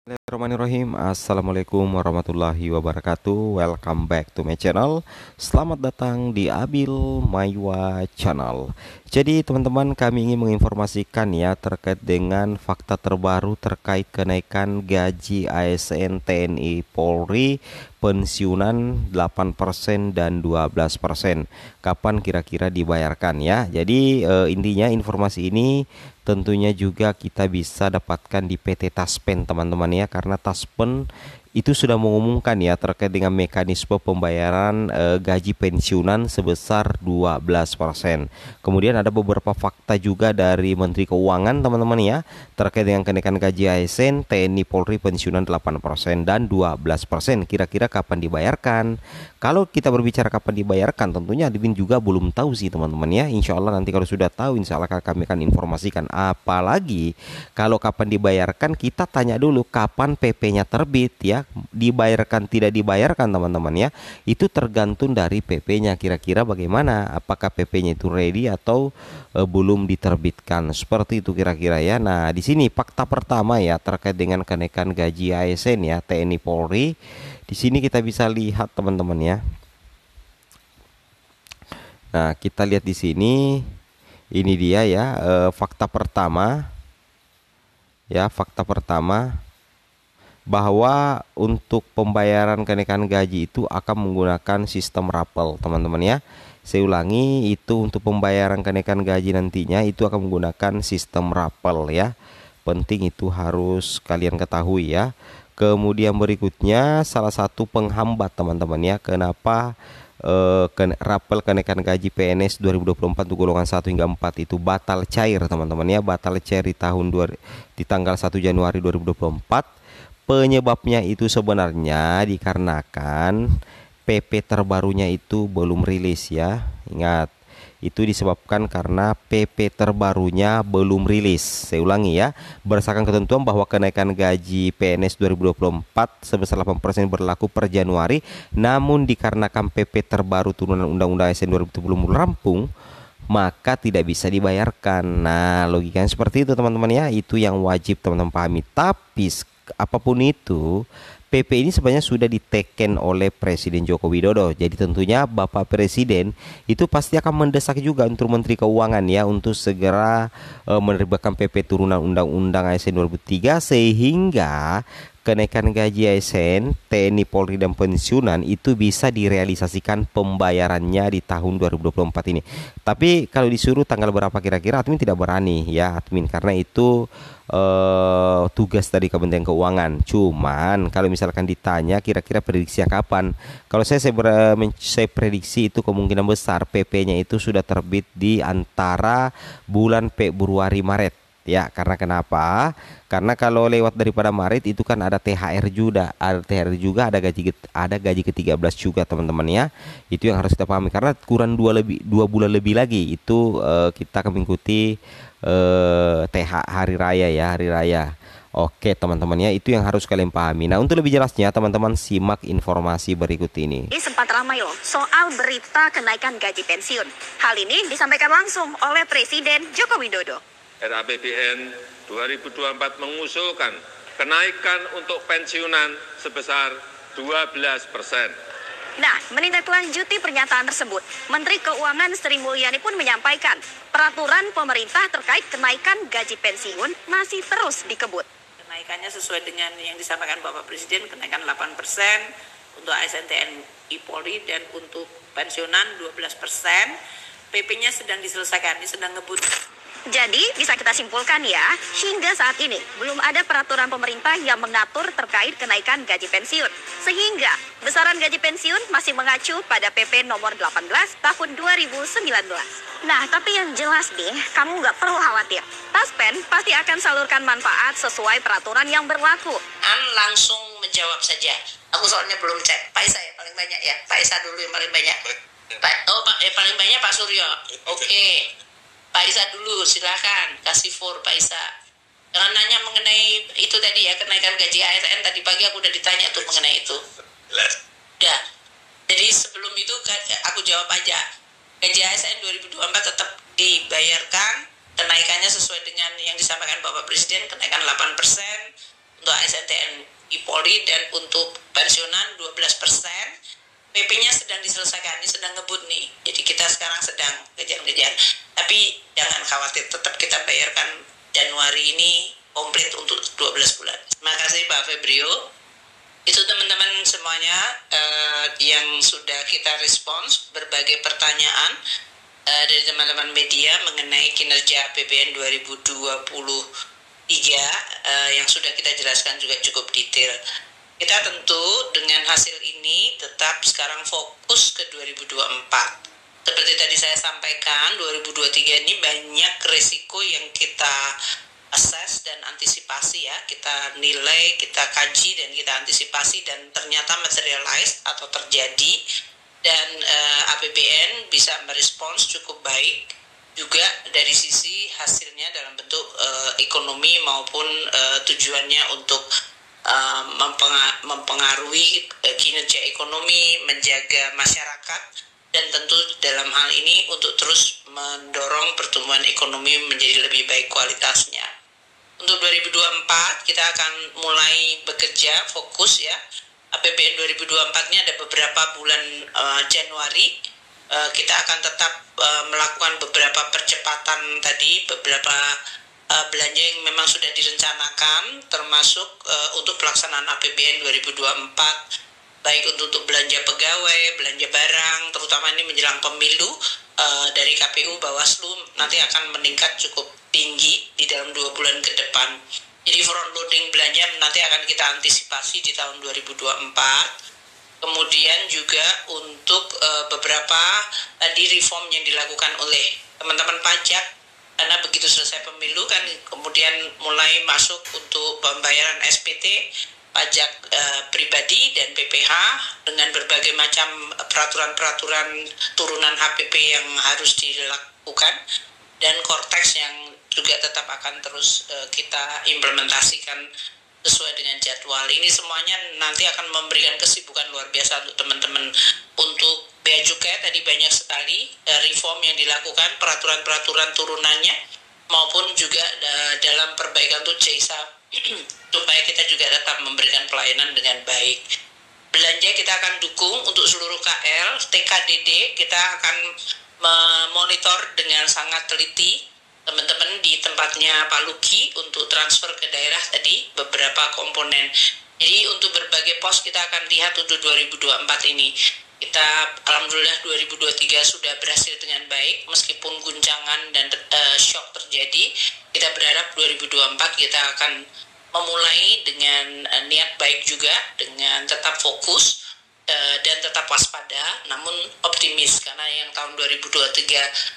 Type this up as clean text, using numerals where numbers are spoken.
Bismillahirrahmanirrahim. Assalamualaikum warahmatullahi wabarakatuh. Welcome back to my channel. Selamat datang di Abil Maiwa Channel. Jadi teman-teman, kami ingin menginformasikan ya terkait dengan fakta terbaru terkait kenaikan gaji ASN TNI Polri pensiunan 8% dan 12%. Kapan kira-kira dibayarkan ya. Jadi intinya informasi ini tentunya juga kita bisa dapatkan di PT Taspen teman-teman ya, karena Taspen itu sudah mengumumkan ya terkait dengan mekanisme pembayaran gaji pensiunan sebesar 12%. Kemudian ada beberapa fakta juga dari Menteri Keuangan teman-teman ya terkait dengan kenaikan gaji ASN TNI Polri pensiunan 8% dan 12%. Kira-kira kapan dibayarkan? Kalau kita berbicara kapan dibayarkan, tentunya admin juga belum tahu sih teman-teman ya. Insya Allah nanti kalau sudah tahu, insya Allah kami akan informasikan. Apalagi kalau kapan dibayarkan, kita tanya dulu kapan PP-nya terbit ya. Dibayarkan tidak dibayarkan teman-teman ya, itu tergantung dari PP-nya. Kira-kira bagaimana, apakah PP-nya itu ready atau belum diterbitkan, seperti itu kira-kira ya. Nah di sini fakta pertama ya terkait dengan kenaikan gaji ASN ya TNI Polri. Di sini kita bisa lihat teman-teman ya. Nah kita lihat di sini, ini dia ya fakta pertama ya, fakta pertama bahwa untuk pembayaran kenaikan gaji itu akan menggunakan sistem rapel teman-teman ya. Saya ulangi, itu untuk pembayaran kenaikan gaji nantinya itu akan menggunakan sistem rapel ya. Penting itu harus kalian ketahui ya. Kemudian berikutnya, salah satu penghambat teman-teman ya, kenapa rapel kenaikan gaji PNS 2024 untuk golongan 1 hingga 4 itu batal cair teman-teman ya, batal cair di tanggal 1 Januari 2024. Penyebabnya itu sebenarnya dikarenakan PP terbarunya itu belum rilis ya. Ingat, itu disebabkan karena PP terbarunya belum rilis. Saya ulangi ya, berdasarkan ketentuan bahwa kenaikan gaji PNS 2024 sebesar 8% berlaku per Januari, namun dikarenakan PP terbaru turunan Undang-Undang ASN 2020 belum rampung, maka tidak bisa dibayarkan. Nah, logikanya seperti itu teman-teman ya. Itu yang wajib teman-teman pahami. Tapi apapun itu, PP ini sebenarnya sudah diteken oleh Presiden Joko Widodo. Jadi tentunya Bapak Presiden itu pasti akan mendesak juga untuk Menteri Keuangan ya untuk segera menerbitkan PP turunan Undang-Undang ASN 2003 sehingga kenaikan gaji ASN, TNI Polri dan pensiunan itu bisa direalisasikan pembayarannya di tahun 2024 ini. Tapi kalau disuruh tanggal berapa kira-kira, admin tidak berani ya admin, karena itu tugas dari Kementerian Keuangan. Cuman kalau misalkan ditanya kira-kira prediksinya kapan, kalau saya prediksi itu kemungkinan besar PP-nya itu sudah terbit di antara bulan Februari Maret ya. Karena kenapa? Karena kalau lewat daripada Maret itu kan ada THR juga, ada gaji ke-13 juga teman-teman ya. Itu yang harus kita pahami, karena kurang 2 bulan lebih lagi itu kita akan mengikuti hari raya ya, hari raya. Oke teman-teman ya, itu yang harus kalian pahami. Nah untuk lebih jelasnya teman-teman simak informasi berikut ini. Ini sempat ramai loh soal berita kenaikan gaji pensiun. Hal ini disampaikan langsung oleh Presiden Joko Widodo. RAPBN 2024 mengusulkan kenaikan untuk pensiunan sebesar 12%. Nah, menindaklanjuti pernyataan tersebut, Menteri Keuangan Sri Mulyani pun menyampaikan peraturan pemerintah terkait kenaikan gaji pensiun masih terus dikebut. Kenaikannya sesuai dengan yang disampaikan Bapak Presiden, kenaikan 8% untuk ASN TNI Polri dan untuk pensiunan 12%. PP-nya sedang diselesaikan, ini sedang ngebut. Jadi bisa kita simpulkan ya, hingga saat ini belum ada peraturan pemerintah yang mengatur terkait kenaikan gaji pensiun. Sehingga besaran gaji pensiun masih mengacu pada PP nomor 18 tahun 2019. Nah, tapi yang jelas nih, kamu nggak perlu khawatir. Taspen pasti akan salurkan manfaat sesuai peraturan yang berlaku. Langsung menjawab saja. Aku soalnya belum cek. Pak Isa ya paling banyak ya. Pak Isa dulu yang paling banyak. Paling banyak Pak Suryo. Oke. Pak Isa dulu, silakan kasih for Pak Isa. Jangan nanya mengenai itu tadi ya, kenaikan gaji ASN tadi pagi aku udah ditanya tuh mengenai itu. Udah. Jadi sebelum itu aku jawab aja. Gaji ASN 2024 tetap dibayarkan, kenaikannya sesuai dengan yang disampaikan Bapak Presiden, kenaikan 8% untuk ASN TNI Polri, dan untuk pensiunan 12%. PP-nya sedang diselesaikan, ini sedang ngebut nih. Jadi kita sekarang sedang kejar-kejar. Tapi jangan khawatir, tetap kita bayarkan Januari ini komplit untuk 12 bulan. Terima kasih Pak Febrio. Itu teman-teman semuanya yang sudah kita respons berbagai pertanyaan dari teman-teman media mengenai kinerja APBN 2023 yang sudah kita jelaskan juga cukup detail. Kita tentu dengan hasil ini tetap sekarang fokus ke 2024. Seperti tadi saya sampaikan, 2023 ini banyak risiko yang kita assess dan antisipasi ya. Kita nilai, kita kaji, dan kita antisipasi, dan ternyata materialize atau terjadi. Dan APBN bisa merespons cukup baik juga dari sisi hasilnya dalam bentuk ekonomi maupun tujuannya untuk mempengaruhi kinerja ekonomi, menjaga masyarakat, dan tentu dalam hal ini untuk terus mendorong pertumbuhan ekonomi menjadi lebih baik kualitasnya. Untuk 2024 kita akan mulai bekerja fokus ya. APBN 2024 ini ada beberapa bulan Januari. Kita akan tetap melakukan beberapa percepatan tadi, beberapa belanja yang memang sudah direncanakan, termasuk untuk pelaksanaan APBN 2024, baik untuk belanja pegawai, belanja barang, terutama ini menjelang pemilu, dari KPU, Bawaslu nanti akan meningkat cukup tinggi di dalam 2 bulan ke depan. Jadi front loading belanja nanti akan kita antisipasi di tahun 2024. Kemudian juga untuk beberapa tadi reform yang dilakukan oleh teman-teman pajak, karena begitu selesai pemilu kan kemudian mulai masuk untuk pembayaran SPT, pajak pribadi dan PPh dengan berbagai macam peraturan-peraturan turunan HPP yang harus dilakukan, dan Cortex yang juga tetap akan terus kita implementasikan sesuai dengan jadwal. Ini semuanya nanti akan memberikan kesibukan luar biasa untuk teman-teman. Untuk bea cukai tadi banyak sekali reform yang dilakukan, peraturan-peraturan turunannya, maupun juga dalam perbaikan untuk JISA supaya kita juga tetap memberikan pelayanan dengan baik. Belanja kita akan dukung untuk seluruh KL, TKDD kita akan memonitor dengan sangat teliti teman-teman di tempatnya Pak Luki untuk transfer ke daerah tadi beberapa komponen. Jadi untuk berbagai pos kita akan lihat untuk 2024 ini. Kita alhamdulillah 2023 sudah berhasil dengan baik meskipun guncangan dan shock terjadi. Kita berharap 2024 kita akan memulai dengan niat baik juga, dengan tetap fokus dan tetap waspada, namun optimis, karena yang tahun 2023